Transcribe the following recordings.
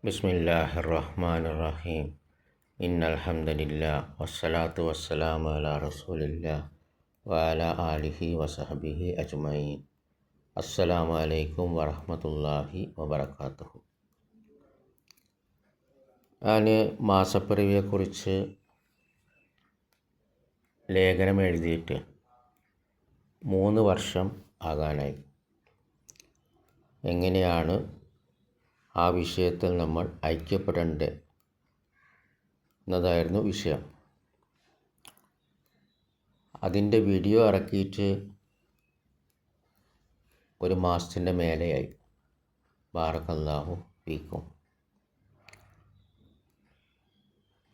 ബിസ്മില്ലാഹിർറഹ്മാനിർറഹീം. ഇന്നൽഹംദുലില്ലാഹ് വസ്സലാത്തു വസ്സലാമു അലാ റസൂലില്ലാഹ് വഅലാ ആലിഹി വസഹ്ബിഹി അജ്മഈൻ. അസ്സലാമു അലൈക്കും വറഹ്മത്തുള്ളാഹി വബറകാതുഹു. ഞാൻ മാസപ്പിറവിയെക്കുറിച്ച് ലേഖനം എഴുതിയിട്ട് 3 വർഷം ആകാനായി. എങ്ങനെയാണ് ആ വിഷയത്തിൽ നമ്മൾ ഐക്യപ്പെടേണ്ടത് എന്നതായിരുന്നു വിഷയം. അതിൻ്റെ വീഡിയോ ഇറക്കിയിട്ട് 1 മാസത്തിൻ്റെ മേലെയായി. ബാറക്കല്ലാഹു ഫീക്കും.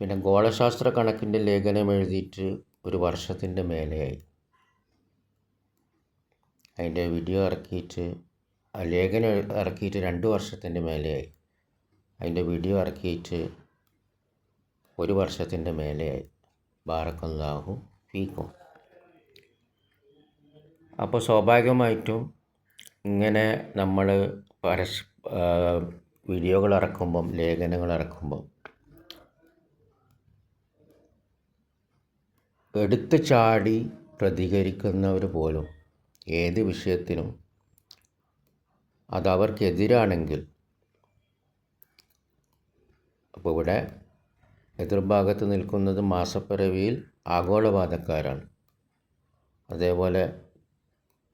പിന്നെ ഗോളശാസ്ത്ര കണക്കിൻ്റെ ലേഖനം എഴുതിയിട്ട് 1 വർഷത്തിൻ്റെ മേലെയായി. അതിൻ്റെ വീഡിയോ ഇറക്കിയിട്ട് ലേഖനം ഇറക്കിയിട്ട് 2 വർഷത്തിൻ്റെ മേലെയായി. അതിൻ്റെ വീഡിയോ ഇറക്കിയിട്ട് 1 വർഷത്തിൻ്റെ മേലെയായി. ബാറക്കല്ലാഹു ഫീക്കും. അപ്പോൾ സ്വാഭാവികമായിട്ടും ഇങ്ങനെ നമ്മൾ വീഡിയോകൾ ഇറക്കുമ്പം, ലേഖനങ്ങൾ ഇറക്കുമ്പം എടുത്തു ചാടി പ്രതികരിക്കുന്നവർ പോലും ഏത് വിഷയത്തിനും അതവർക്കെതിരാണെങ്കിൽ, അപ്പോൾ ഇവിടെ എതിർഭാഗത്ത് നിൽക്കുന്നത് മാസപ്പിറവിയിൽ ആഗോളവാദക്കാരാണ്, അതേപോലെ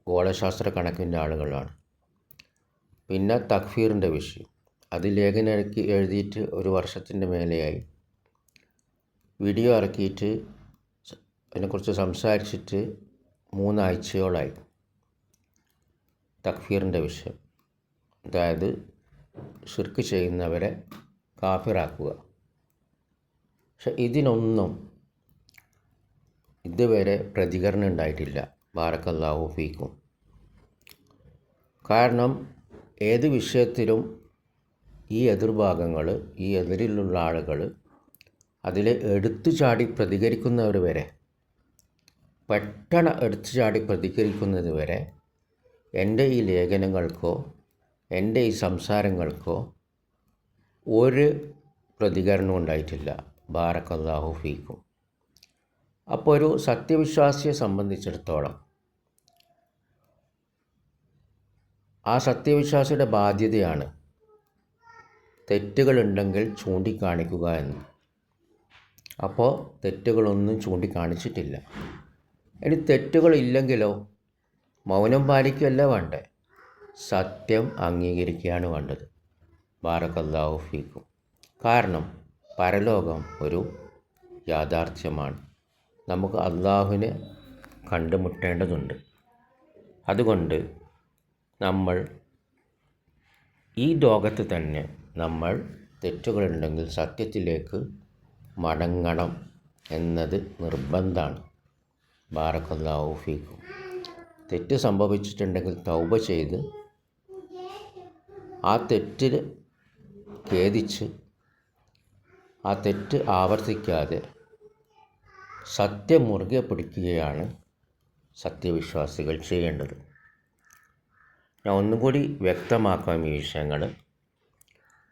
ഗോളശാസ്ത്ര കണക്കിൻ്റെ ആളുകളാണ്. പിന്നെ തക്ഫീറിൻ്റെ വിഷയം, അത് ലേഖനം എഴുതിയിട്ട് 1 വർഷത്തിൻ്റെ മേലെയായി. വീഡിയോ ഇറക്കിയിട്ട് അതിനെക്കുറിച്ച് സംസാരിച്ചിട്ട് 3 ആഴ്ചയോളായി. തക്ഫീറിൻ്റെ വിഷയം, അതായത് ശിർക്ക് ചെയ്യുന്നവരെ കാഫിറാക്കുക. പക്ഷെ ഇതിനൊന്നും ഇതുവരെ പ്രതികരണം ഉണ്ടായിട്ടില്ല. ബാറക്കല്ലാഹു ഫീക്കും. കാരണം ഏത് വിഷയത്തിലും ഈ എതിർഭാഗങ്ങൾ, ഈ എതിരിലുള്ള ആളുകൾ അതിൽ എടുത്തു ചാടി പ്രതികരിക്കുന്നവർ വരെ, പെട്ടെന്ന് എടുത്തു ചാടി പ്രതികരിക്കുന്നത് വരെ എൻ്റെ ഈ ലേഖനങ്ങൾക്കോ എൻ്റെ ഈ സംസാരങ്ങൾക്കോ ഒരു പ്രതികരണം ഉണ്ടായിട്ടില്ല. ബാറക്കല്ലാഹു ഫീക്കും. അപ്പോൾ ഒരു സത്യവിശ്വാസിയെ സംബന്ധിച്ചിടത്തോളം ആ സത്യവിശ്വാസിയുടെ ബാധ്യതയാണ് തെറ്റുകളുണ്ടെങ്കിൽ ചൂണ്ടിക്കാണിക്കുക എന്ന്. അപ്പോൾ തെറ്റുകളൊന്നും ചൂണ്ടിക്കാണിച്ചിട്ടില്ല. ഇനി തെറ്റുകളില്ലെങ്കിലോ മൗനം പാലിക്കുകയല്ല വേണ്ടത്, സത്യം അംഗീകരിക്കുകയാണ് വേണ്ടത്. ബാറക്കല്ലാഹു ഫീക്കും. കാരണം പരലോകം ഒരു യാഥാർത്ഥ്യമാണ്. നമുക്ക് അള്ളാഹുവിനെ കണ്ടുമുട്ടേണ്ടതുണ്ട്. അതുകൊണ്ട് നമ്മൾ ഈ ലോകത്ത് തന്നെ നമ്മൾ തെറ്റുകളുണ്ടെങ്കിൽ സത്യത്തിലേക്ക് മടങ്ങണം എന്നത് നിർബന്ധമാണ്. ബാറക്കല്ലാഹു ഫീക്കും. തെറ്റ് സംഭവിച്ചിട്ടുണ്ടെങ്കിൽ തൗബ ചെയ്ത് ആ തെറ്റിൽ ഖേദിച്ച് ആ തെറ്റ് ആവർത്തിക്കാതെ സത്യം മുറുകെ പിടിക്കുകയാണ് സത്യവിശ്വാസികൾ ചെയ്യേണ്ടത്. ഞാൻ ഒന്നുകൂടി വ്യക്തമാക്കാം ഈ വിഷയങ്ങൾ.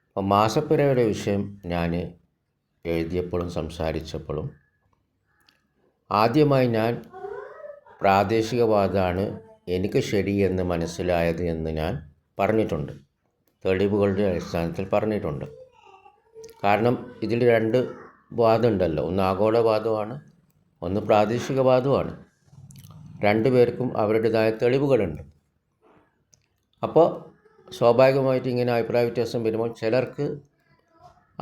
അപ്പോൾ മാസപ്പിറവിയുടെ വിഷയം ഞാൻ എഴുതിയപ്പോഴും സംസാരിച്ചപ്പോഴും ആദ്യമായി ഞാൻ പ്രാദേശികവാദമാണ് എനിക്ക് ശരിയെന്ന് മനസ്സിലായത് എന്ന് ഞാൻ പറഞ്ഞിട്ടുണ്ട്. തെളിവുകളുടെ അടിസ്ഥാനത്തിൽ പറഞ്ഞിട്ടുണ്ട്. കാരണം ഇതിൽ 2 വാദമുണ്ടല്ലോ, ഒന്ന് ആഗോളവാദമാണ്, ഒന്ന് പ്രാദേശികവാദവുമാണ്. 2 പേർക്കും അവരുടേതായ തെളിവുകളുണ്ട്. അപ്പോൾ സ്വാഭാവികമായിട്ട് ഇങ്ങനെ അഭിപ്രായ വ്യത്യാസം വരുമ്പോൾ ചിലർക്ക്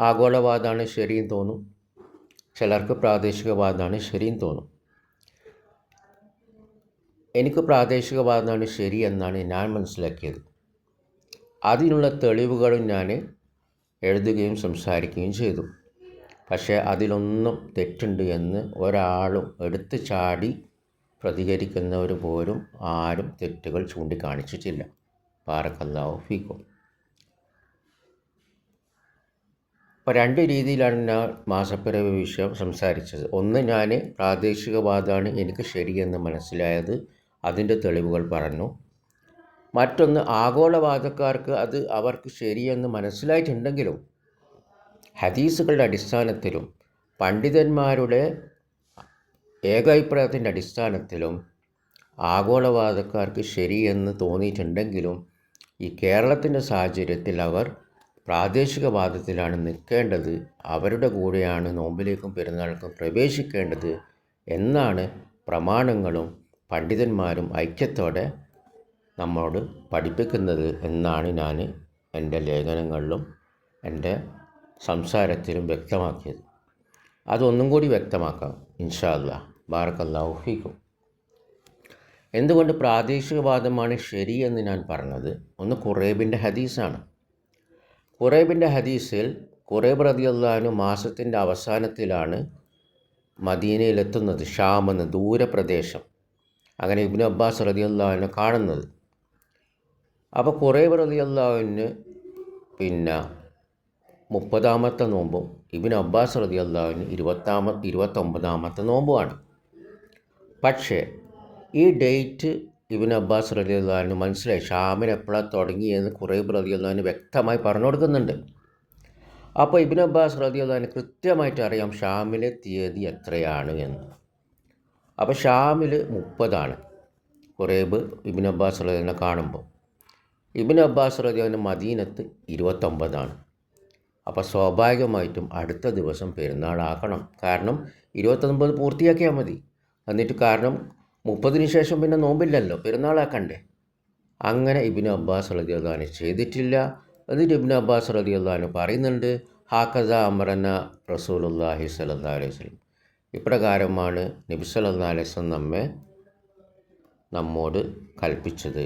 ആഗോളവാദമാണ് ശരിയും തോന്നും, ചിലർക്ക് പ്രാദേശികവാദമാണ് ശരിയും തോന്നും. എനിക്ക് പ്രാദേശികവാദമാണ് ശരി എന്നാണ് ഞാൻ മനസ്സിലാക്കിയത്. അതിനുള്ള തെളിവുകളും ഞാൻ എഴുതുകയും സംസാരിക്കുകയും ചെയ്തു. പക്ഷേ അതിലൊന്നും തെറ്റുണ്ട് എന്ന് ഒരാളും എടുത്തു ചാടി പ്രതികരിക്കുന്നവർ പോലും ആരും തെറ്റുകൾ ചൂണ്ടിക്കാണിച്ചിട്ടില്ല. ബാറക്കല്ലാഹു ഫീക്കും. അപ്പോൾ 2 രീതിയിലാണ് ഞാൻ മാസപ്പിറവി വിഷയം സംസാരിച്ചത്. ഒന്ന്, ഞാൻ പ്രാദേശികവാദമാണ് എനിക്ക് ശരിയെന്ന് മനസ്സിലായത്, അതിൻ്റെ തെളിവുകൾ പറഞ്ഞു. മറ്റൊന്ന്, ആഗോളവാദക്കാർക്ക് അത് അവർക്ക് ശരിയെന്ന് മനസ്സിലായിട്ടുണ്ടെങ്കിലും ഹദീസുകളുടെ അടിസ്ഥാനത്തിലും പണ്ഡിതന്മാരുടെ ഏകാഭിപ്രായത്തിൻ്റെ അടിസ്ഥാനത്തിലും ആഗോളവാദക്കാർക്ക് ശരിയെന്ന് തോന്നിയിട്ടുണ്ടെങ്കിലും ഈ കേരളത്തിൻ്റെ സാഹചര്യത്തിൽ അവർ പ്രാദേശികവാദത്തിലാണ് നിൽക്കേണ്ടത്, അവരുടെ കൂടെയാണ് നോമ്പിലേക്കും പെരുന്നാൾക്കും പ്രവേശിക്കേണ്ടത് എന്നാണ് പ്രമാണങ്ങളും പണ്ഡിതന്മാരും ഐക്യത്തോടെ നമ്മോട് പഠിപ്പിക്കുന്നത് എന്നാണ് ഞാൻ എൻ്റെ ലേഖനങ്ങളിലും എൻ്റെ സംസാരത്തിലും വ്യക്തമാക്കിയത്. അതൊന്നും കൂടി വ്യക്തമാക്കാം ഇൻഷാ അല്ലാഹ്. ബാറക്കല്ലാഹു ഫീക്കും. എന്തുകൊണ്ട് പ്രാദേശികവാദമാണ് ശരിയെന്ന് ഞാൻ പറഞ്ഞത്? ഒന്ന് ഖുറൈബിൻ്റെ ഹദീസാണ്. ഖുറൈബിൻ്റെ ഹദീസിൽ ഖുറൈബ് റളിയല്ലാഹു അൻഹു മാസത്തിൻ്റെ അവസാനത്തിലാണ് മദീനയിലെത്തുന്നത്, ഷാം എന്ന ദൂരപ്രദേശം. അങ്ങനെ ഇബ്നു അബ്ബാസ് റളിയല്ലാഹു അൻഹു കാണുന്നത്. അപ്പോൾ ഖുറൈബ് റളിയല്ലാഹു അൻഹു 30ാമത്തെ നോമ്പും ഇബ്നു അബ്ബാസ് റളിയല്ലാഹു അൻഹു 29ാമത്തെ നോമ്പുമാണ്. പക്ഷേ ഈ ഡേറ്റ് ഇബ്നു അബ്ബാസ് റളിയല്ലാഹു അൻഹു മനസ്സിലായി, ഷാമിന് എപ്പോഴാണ് തുടങ്ങിയെന്ന് ഖുറൈബ് റളിയല്ലാഹു അൻഹു വ്യക്തമായി പറഞ്ഞു കൊടുക്കുന്നുണ്ട്. അപ്പോൾ ഇബ്നു അബ്ബാസ് റളിയല്ലാഹു അൻഹു കൃത്യമായിട്ട് അറിയാം ഷാമിലെ തീയതി എത്രയാണ് എന്ന്. അപ്പോൾ ഷാമിൽ 30 ഖുറൈബ് ഇബ്നു അബ്ബാസ് റളിയല്ലാഹു അൻഹു കാണുമ്പോൾ. ഇബ്നു അബ്ബാസ് റളിയല്ലാഹു അൻഹു മദീനത്ത് 29. അപ്പോൾ സ്വാഭാവികമായിട്ടും അടുത്ത ദിവസം പെരുന്നാളാക്കണം. കാരണം 29 പൂർത്തിയാക്കിയാൽ മതി. എന്നിട്ട് കാരണം 30 ശേഷം പിന്നെ നോമ്പില്ലല്ലോ, പെരുന്നാളാക്കണ്ടേ. അങ്ങനെ ഇബ്നു അബ്ബാസ് റളിയല്ലാഹു അൻഹു ചെയ്തിട്ടില്ല. എന്നിട്ട് ഇബ്നു അബ്ബാസ് റളിയല്ലാഹു അൻഹു പറയുന്നുണ്ട്, ഹാക്കദ അമറന റസൂലുള്ളാഹി സ്വല്ലല്ലാഹു അലൈഹി വസല്ലം, ഇപ്രകാരമാണ് നബി സല്ലല്ലാഹു അലൈഹി വസല്ലം നമ്മോട് കൽപ്പിച്ചത്.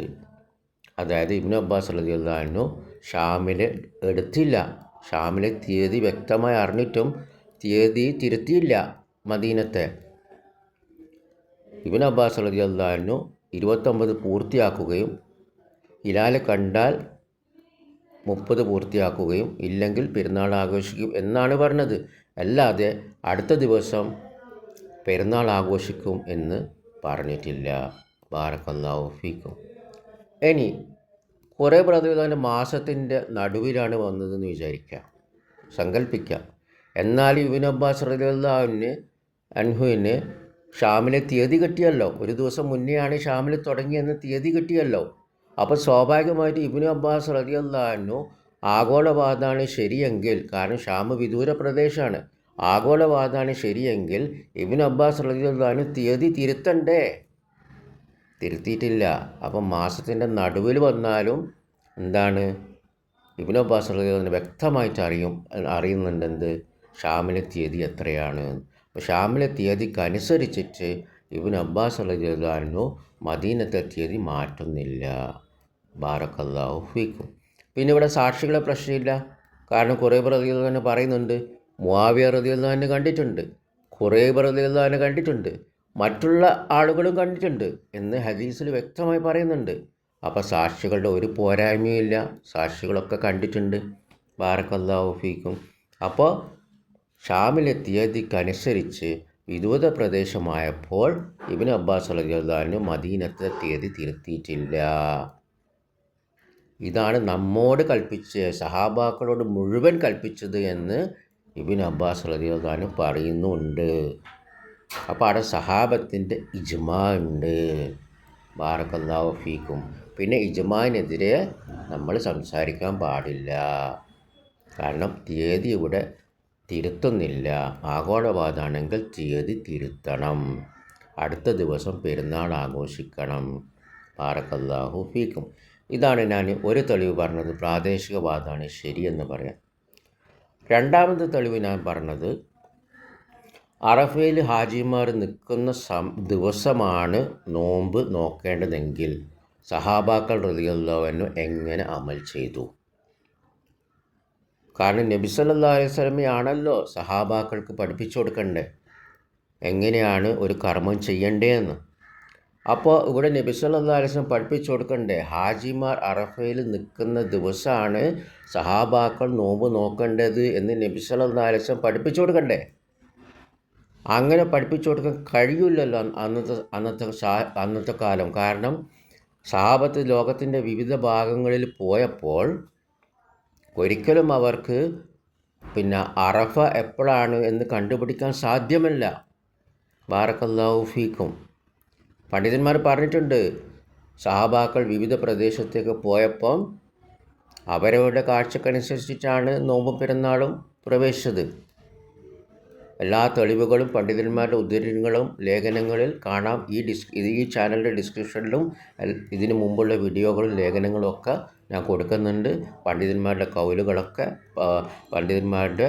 അതായത് ഇബ്നു അബ്ബാസ് റളിയല്ലാഹു അൻഹു ഷാമിൽ എടുത്തില്ല. ഷാമിലെ തീയതി വ്യക്തമായി അറിഞ്ഞിട്ടും തീയതി തിരുത്തിയില്ല മദീനത്തെ. ഇബ്നു അബ്ബാസ് റളിയല്ലാഹു അൻഹു 29 പൂർത്തിയാക്കുകയും ഹിലാൽ കണ്ടാൽ 30 പൂർത്തിയാക്കുകയും ഇല്ലെങ്കിൽ പെരുന്നാൾ ആഘോഷിക്കും എന്നാണ് പറഞ്ഞത്. അല്ലാതെ അടുത്ത ദിവസം പെരുന്നാൾ ആഘോഷിക്കും എന്ന് പറഞ്ഞിട്ടില്ല. ബാറക്കല്ലാഹു ഫീക്കും. ഇനി ഖുറൈബ് റളിയല്ലാഹു അൻഹു മാസത്തിൻ്റെ നടുവിലാണ് വന്നതെന്ന് വിചാരിക്കാം, സങ്കല്പിക്കാം. എന്നാൽ ഇബ്നു അബ്ബാസ് റളിയല്ലാഹു അൻഹുവിന് ഷാമിലെ തീയതി കിട്ടിയല്ലോ, ഒരു ദിവസം മുന്നെയാണ് ഷാമിൽ തുടങ്ങിയെന്ന് തീയതി കിട്ടിയല്ലോ. അപ്പോൾ സ്വാഭാവികമായിട്ട് ഇബ്നു അബ്ബാസ് റളിയല്ലാഹു അൻഹു ആഗോളവാദമാണ് ശരിയെങ്കിൽ, കാരണം ഷാം വിദൂര പ്രദേശമാണ്, ആഗോളവാദമാണ് ശരിയെങ്കിൽ ഇബ്നു അബ്ബാസ് റളിയല്ലാഹു അൻഹു തീയതി തിരുത്തണ്ടേ? തിരുത്തിയിട്ടില്ല. അപ്പം മാസത്തിൻ്റെ നടുവിൽ വന്നാലും എന്താണ്, ഇബ്നു അബ്ബാസ് റളിയല്ലാഹു അൻഹു വ്യക്തമായിട്ട് അറിയുന്നുണ്ട് എന്ത്, ഷാമിലെ തീയതി എത്രയാണ്. അപ്പോൾ ഷാമിലെ തീയതിക്കനുസരിച്ചിട്ട് ഇബ്നു അബ്ബാസ് റളിയല്ലാഹു അൻഹു മദീനത്തെ തീയതി മാറ്റുന്നില്ല. ബാറക്കല്ലാഹു ഫീക്കും. പിന്നെ ഇവിടെ സാക്ഷികളെ പ്രശ്നമില്ല. കാരണം ഖുറൈബ് റളിയല്ലാഹു അൻഹു പറയുന്നുണ്ട്, മുആവിയ റളിയല്ലാഹു അൻഹു കണ്ടിട്ടുണ്ട്, ഖുറൈബ് റളിയല്ലാഹു അൻഹു കണ്ടിട്ടുണ്ട്, മറ്റുള്ള ആളുകളും കണ്ടിട്ടുണ്ട് എന്ന് ഹദീസിൽ വ്യക്തമായി പറയുന്നുണ്ട്. അപ്പോൾ സാക്ഷികളുടെ ഒരു പോരായ്മയില്ല, സാക്ഷികളൊക്കെ കണ്ടിട്ടുണ്ട്. ബാറക്കല്ലാഹു ഫീക്കും. അപ്പോൾ ഷാമിലെ തീയതിക്കനുസരിച്ച് വിദൂര പ്രദേശമായപ്പോൾ ഇബ്നു അബ്ബാസ് റളിയല്ലാഹു അൻഹു മദീനത്തെ തീയതി തിരുത്തിയിട്ടില്ല. ഇതാണ് നമ്മോട് കൽപ്പിച്ച് സഹാബാക്കളോട് മുഴുവൻ കൽപ്പിച്ചത് എന്ന് ഇബ്നു അബ്ബാസ് റളിയല്ലാഹു അൻഹു പറയുന്നുണ്ട്. അപ്പോൾ അവിടെ സഹാബത്തിൻ്റെ ഇജ്മാ ഉണ്ട്. ബാറക്കല്ലാഹു ഫീക്കും. പിന്നെ ഇജ്മാനെതിരെ നമ്മൾ സംസാരിക്കാൻ പാടില്ല. കാരണം തീയതി ഇവിടെ തിരുത്തുന്നില്ല. ആഗോളവാദമാണെങ്കിൽ തീയതി തിരുത്തണം, അടുത്ത ദിവസം പെരുന്നാൾ ആഘോഷിക്കണം. ബാറക്കല്ലാഹു ഫീക്കും. ഇതാണ് ഞാൻ ഒരു തെളിവ് പറഞ്ഞത്, പ്രാദേശികവാദമാണ് ശരിയെന്ന് പറയാം. രണ്ടാമത്തെ തെളിവ് ഞാൻ പറഞ്ഞത്, അറഫയിൽ ഹാജിമാർ നിൽക്കുന്ന ദിവസമാണ് നോമ്പ് നോക്കേണ്ടതെങ്കിൽ സഹാബാക്കൾ റളിയല്ലാഹു അൻഹു എങ്ങനെ അമൽ ചെയ്തു? കാരണം നബി സല്ലല്ലാഹു അലൈഹി വസല്ലമയാണല്ലോ സഹാബാക്കൾക്ക് പഠിപ്പിച്ചു കൊടുക്കണ്ടേ എങ്ങനെയാണ് ഒരു കർമ്മം ചെയ്യേണ്ടതെന്ന്. അപ്പോൾ ഇവിടെ നബി സല്ലല്ലാഹു അലൈഹി വസല്ലം പഠിപ്പിച്ചു കൊടുക്കണ്ടേ, ഹാജിമാർ അറഫയിൽ നിൽക്കുന്ന ദിവസമാണ് സഹാബാക്കൾ നോമ്പ് നോക്കേണ്ടത് എന്ന് നബി സല്ലല്ലാഹു അലൈഹി വസല്ലം പഠിപ്പിച്ചു കൊടുക്കണ്ടേ? അങ്ങനെ പഠിപ്പിച്ചു കൊടുക്കാൻ കഴിയില്ലല്ലോ അന്നത്തെ കാലം. കാരണം സഹാബത്ത് ലോകത്തിൻ്റെ വിവിധ ഭാഗങ്ങളിൽ പോയപ്പോൾ ഒരിക്കലും അവർക്ക് പിന്നെ അറഫ എപ്പോഴാണ് എന്ന് കണ്ടുപിടിക്കാൻ സാധ്യമല്ല. ബാറക്കല്ലാഹു ഫീക്കും. പണ്ഡിതന്മാർ പറഞ്ഞിട്ടുണ്ട്, സഹാബാക്കൾ വിവിധ പ്രദേശത്തേക്ക് പോയപ്പം അവരവരുടെ കാഴ്ചക്കനുസരിച്ചിട്ടാണ് നോമ്പും പെരുന്നാളും പ്രവേശിച്ചത്. എല്ലാ തെളിവുകളും പണ്ഡിതന്മാരുടെ ഉദ്ധരണികളും ലേഖനങ്ങളിൽ കാണാം. ഈ ചാനലിൻ്റെ ഡിസ്ക്രിപ്ഷനിലും ഇതിനു മുമ്പുള്ള വീഡിയോകളും ലേഖനങ്ങളും ഒക്കെ ഞാൻ കൊടുക്കുന്നുണ്ട്. പണ്ഡിതന്മാരുടെ കൗലുകളൊക്കെ, പണ്ഡിതന്മാരുടെ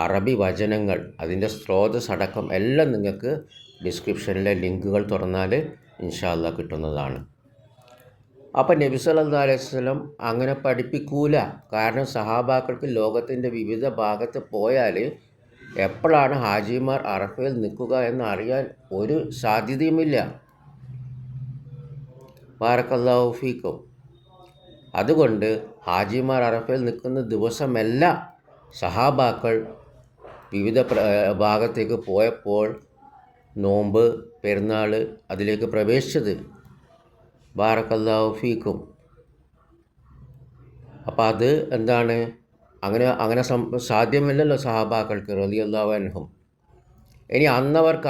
അറബി വചനങ്ങൾ, അതിൻ്റെ സ്രോതസ് അടക്കം എല്ലാം നിങ്ങൾക്ക് ഡിസ്ക്രിപ്ഷനിലെ ലിങ്കുകൾ തുറന്നാൽ ഇൻഷാ അല്ലാഹ് കിട്ടുന്നതാണ്. അപ്പം നബി സല്ലല്ലാഹു അലൈഹി വസല്ലം അങ്ങനെ പഠിപ്പിക്കൂല. കാരണം സഹാബാക്കൾക്ക് ലോകത്തിൻ്റെ വിവിധ ഭാഗത്ത് പോയാൽ എപ്പോഴാണ് ഹാജിമാർ അറഫയിൽ നിൽക്കുക എന്ന് അറിയാൻ ഒരു സാധ്യതയുമില്ല. ബാറക്കല്ലാഹു ഫീക്കും. അതുകൊണ്ട് ഹാജിമാർ അറഫയിൽ നിൽക്കുന്ന ദിവസമല്ല സഹാബാക്കൾ വിവിധ ഭാഗത്തേക്ക് പോയപ്പോൾ നോമ്പ് പെരുന്നാൾ അതിലേക്ക് പ്രവേശിച്ചത്. ബാറക്കല്ലാഹു ഫീക്കും. അപ്പോൾ അത് എന്താണ്, അങ്ങനെ സാധ്യമല്ലല്ലോ സഹാബാക്കൾക്ക് റളിയല്ലാഹു അൻഹും. ഇനി അന്നവർക്ക്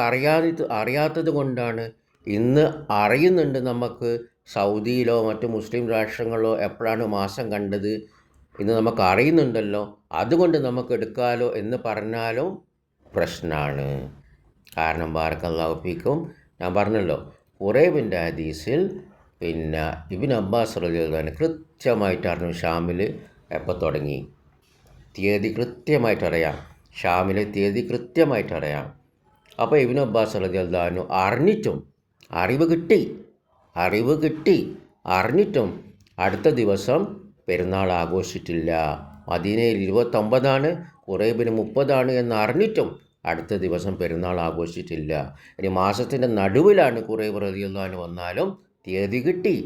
അറിയാത്തത് കൊണ്ടാണ്. ഇന്ന് അറിയുന്നുണ്ട് നമുക്ക്. സൗദിയിലോ മറ്റു മുസ്ലിം രാഷ്ട്രങ്ങളിലോ എപ്പോഴാണ് മാസം കണ്ടത് ഇന്ന് നമുക്ക് അറിയുന്നുണ്ടല്ലോ, അതുകൊണ്ട് നമുക്ക് എടുക്കാലോ എന്ന് പറഞ്ഞാലും പ്രശ്നമാണ്. കാരണം ബാറക്കല്ലാഹു ഫീക്കും, ഞാൻ പറഞ്ഞല്ലോ, ഖുറൈബിൻ്റെ ഹദീസിൽ പിന്നെ ഇബ്നു അബ്ബാസ് റളിയല്ലാഹു അൻഹു കൃത്യമായിട്ട് അറിഞ്ഞു ഷാമിൽ എപ്പോൾ തുടങ്ങി, തീയതി കൃത്യമായിട്ടറിയാം. ഷാമിലെ തീയതി കൃത്യമായിട്ടറിയാം. അപ്പോൾ ഇബ്നു അബ്ബാസ് റളിയല്ലാഹു അൻഹു അറിവ് കിട്ടി അറിഞ്ഞിട്ടും അടുത്ത ദിവസം പെരുന്നാൾ ആഘോഷിച്ചിട്ടില്ല. മദീനയിൽ 29 ഖുറൈബിന് 30 എന്ന് അറിഞ്ഞിട്ടും അടുത്ത ദിവസം പെരുന്നാൾ ആഘോഷിച്ചിട്ടില്ല. ഇനി മാസത്തിൻ്റെ നടുവിലാണ് ഖുറൈബ് റളിയല്ലാഹു അൻഹു വന്നാലും തീയതി കിട്ടി.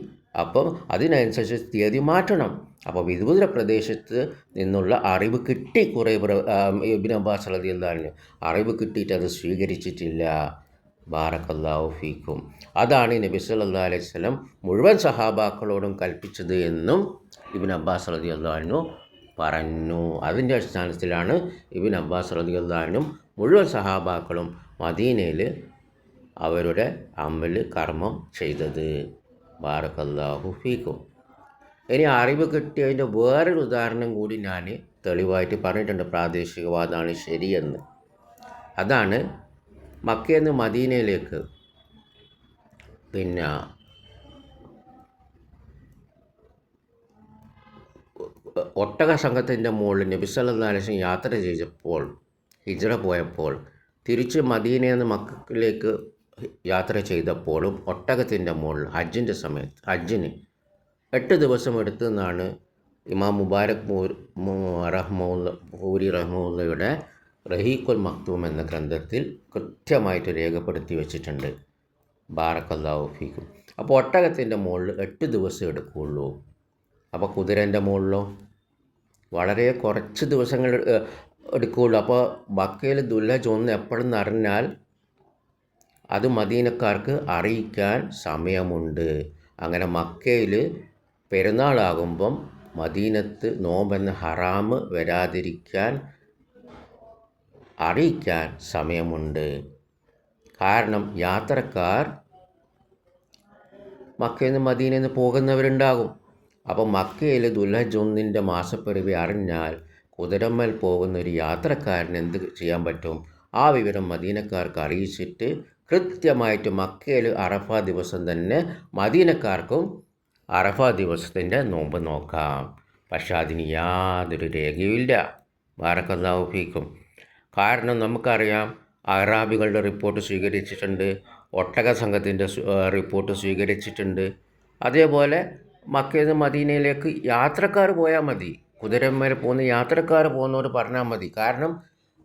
അപ്പം അതിനനുസരിച്ച് തീയതി മാറ്റണം. അപ്പോൾ വിദൂര പ്രദേശത്ത് നിന്നുള്ള അറിവ് കിട്ടി. ഇബ്നു അബ്ബാസ് റളിയല്ലാഹു അൻഹു അറിവ് കിട്ടിയിട്ട് അത് സ്വീകരിച്ചിട്ടില്ല. ബാറക്കല്ലാഹു ഫീക്കും. അതാണ് നബി സല്ലല്ലാഹു അലൈഹി വസല്ലം മുഴുവൻ സഹാബാക്കളോടും കൽപ്പിച്ചത് എന്നും ഇബ്നു അബ്ബാസ് റളിയല്ലാഹു അൻഹു പറഞ്ഞു. അതിൻ്റെ അടിസ്ഥാനത്തിലാണ് ഇബ്നു അബ്ബാസ് റളിയല്ലാഹു അൻഹു മുഴുവൻ സഹാബാക്കളും മദീനയിൽ അവരുടെ കർമ്മം ചെയ്തത്. ബാറക്കല്ലാഹു ഫീക്കും. ഇനി അറിവ് കിട്ടിയതിൻ്റെ വേറൊരു ഉദാഹരണം കൂടി ഞാൻ തെളിവായിട്ട് പറഞ്ഞിട്ടുണ്ട്. പ്രാദേശികവാദമാണ് ശരിയെന്ന്. അതാണ് മക്കയിൽ നിന്ന് മദീനയിലേക്ക് പിന്നെ ഒട്ടക സംഘത്തിൻ്റെ മുകളിൽ നബി സല്ലല്ലാഹു അലൈഹി വസല്ലം യാത്ര ചെയ്തപ്പോൾ, ഹിജ്റ പോയപ്പോൾ, തിരിച്ച് മദീനയിൽ നിന്ന് മക്കയിലേക്ക് യാത്ര ചെയ്തപ്പോഴും ഒട്ടകത്തിൻ്റെ മുകളിൽ ഹജ്ജിൻ്റെ സമയത്ത്, ഹജ്ജിന് 8 ദിവസം എടുത്തെന്നാണ് ഇമാം മുബാരക് പൂരി റഹ്മത്തുള്ളയുടെ റഹീഖുൽ മക്തൂം എന്ന ഗ്രന്ഥത്തിൽ കൃത്യമായിട്ട് രേഖപ്പെടുത്തി വച്ചിട്ടുണ്ട്. ബാറക്കല്ലാഹു ഫീക്കും. അപ്പോൾ ഒട്ടകത്തിൻ്റെ മുകളിൽ 8 ദിവസം എടുക്കുകയുള്ളൂ. അപ്പോൾ കുതിരൻ്റെ മുകളിലോ വളരെ കുറച്ച് ദിവസങ്ങൾ എടുക്കുകയുള്ളൂ. അപ്പോൾ മക്കയിൽ ദുൽഹജ്ജ് 1 എപ്പോഴെന്ന് അറിഞ്ഞാൽ അത് മദീനക്കാർക്ക് അറിയിക്കാൻ സമയമുണ്ട്. അങ്ങനെ മക്കയിൽ പെരുന്നാളാകുമ്പം മദീനത്ത് നോമ്പെന്ന ഹറാമ് വരാതിരിക്കാൻ അറിയിക്കാൻ സമയമുണ്ട്. കാരണം യാത്രക്കാർ മക്കയിൽ നിന്ന് മദീനയിൽ നിന്ന് പോകുന്നവരുണ്ടാകും. അപ്പം മക്കയിൽ ദുൽഹജ്ജ് 1 മാസപ്പിറവി അറിഞ്ഞാൽ കുതിരമ്മൽ പോകുന്ന ഒരു യാത്രക്കാരന് എന്ത് ചെയ്യാൻ പറ്റും? ആ വിവരം മദീനക്കാർക്ക് അറിയിച്ചിട്ട് കൃത്യമായിട്ട് മക്കയിൽ അറഫ ദിവസം തന്നെ മദീനക്കാർക്കും അറഫ ദിവസത്തിൻ്റെ നോമ്പ് നോക്കാം. പക്ഷെ അതിന് യാതൊരു രേഖയുമില്ല. ബാറക്കല്ലാഹു ഫീക്കും. കാരണം നമുക്കറിയാം, അറാബികളുടെ റിപ്പോർട്ട് സ്വീകരിച്ചിട്ടുണ്ട്, ഒട്ടക സംഘത്തിൻ്റെ റിപ്പോർട്ട് സ്വീകരിച്ചിട്ടുണ്ട്. അതേപോലെ മക്കയിൽ നിന്ന് മദീനയിലേക്ക് യാത്രക്കാർ പോയാൽ മതി, കുതിരന്മാർ പോകുന്ന യാത്രക്കാർ പോകുന്നവർ പറഞ്ഞാൽ മതി. കാരണം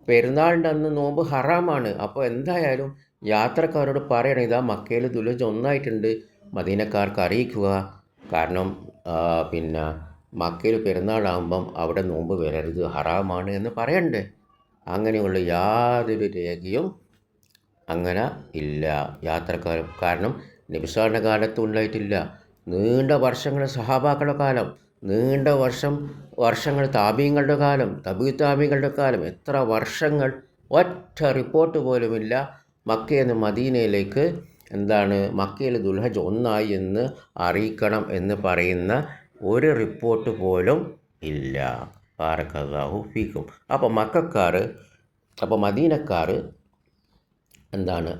പെരുന്നാളിൻ്റെ അന്ന് നോമ്പ് ഹറാമാണ്. അപ്പോൾ എന്തായാലും യാത്രക്കാരോട് പറയണം, ഇതാ മക്കയിൽ ദുൽഹജ്ജ് 1 മദീനക്കാർക്ക് അറിയിക്കുക. കാരണം പിന്നെ മക്കയിൽ പെരുന്നാളാകുമ്പം അവിടെ നോമ്പ് വരരുത്, ഹറാമാണ് എന്ന് പറയണ്ടേ. അങ്ങനെയുള്ള യാതൊരു രേഖയും അങ്ങനെ ഇല്ല യാത്രക്കാർ. കാരണം നബി സല്ലല്ലാഹു കാലത്ത് ഉണ്ടായിട്ടില്ല. നീണ്ട വർഷങ്ങൾ സഹാബാക്കളുടെ കാലം, നീണ്ട വർഷങ്ങൾ താബീങ്ങളുടെ കാലം, താബീങ്ങളുടെ കാലം, എത്ര വർഷങ്ങൾ ഒറ്റ റിപ്പോർട്ട് പോലുമില്ല മക്കയിൽ നിന്ന് മദീനയിലേക്ക് മക്കയിൽ ദുൽഹജ്ജ് 1 എന്ന് അറിയിക്കണം എന്ന് പറയുന്ന ഒരു റിപ്പോർട്ട് പോലും ഇല്ല. ബാറക്കല്ലാഹു ഫീക്കും. അപ്പോൾ മദീനക്കാർ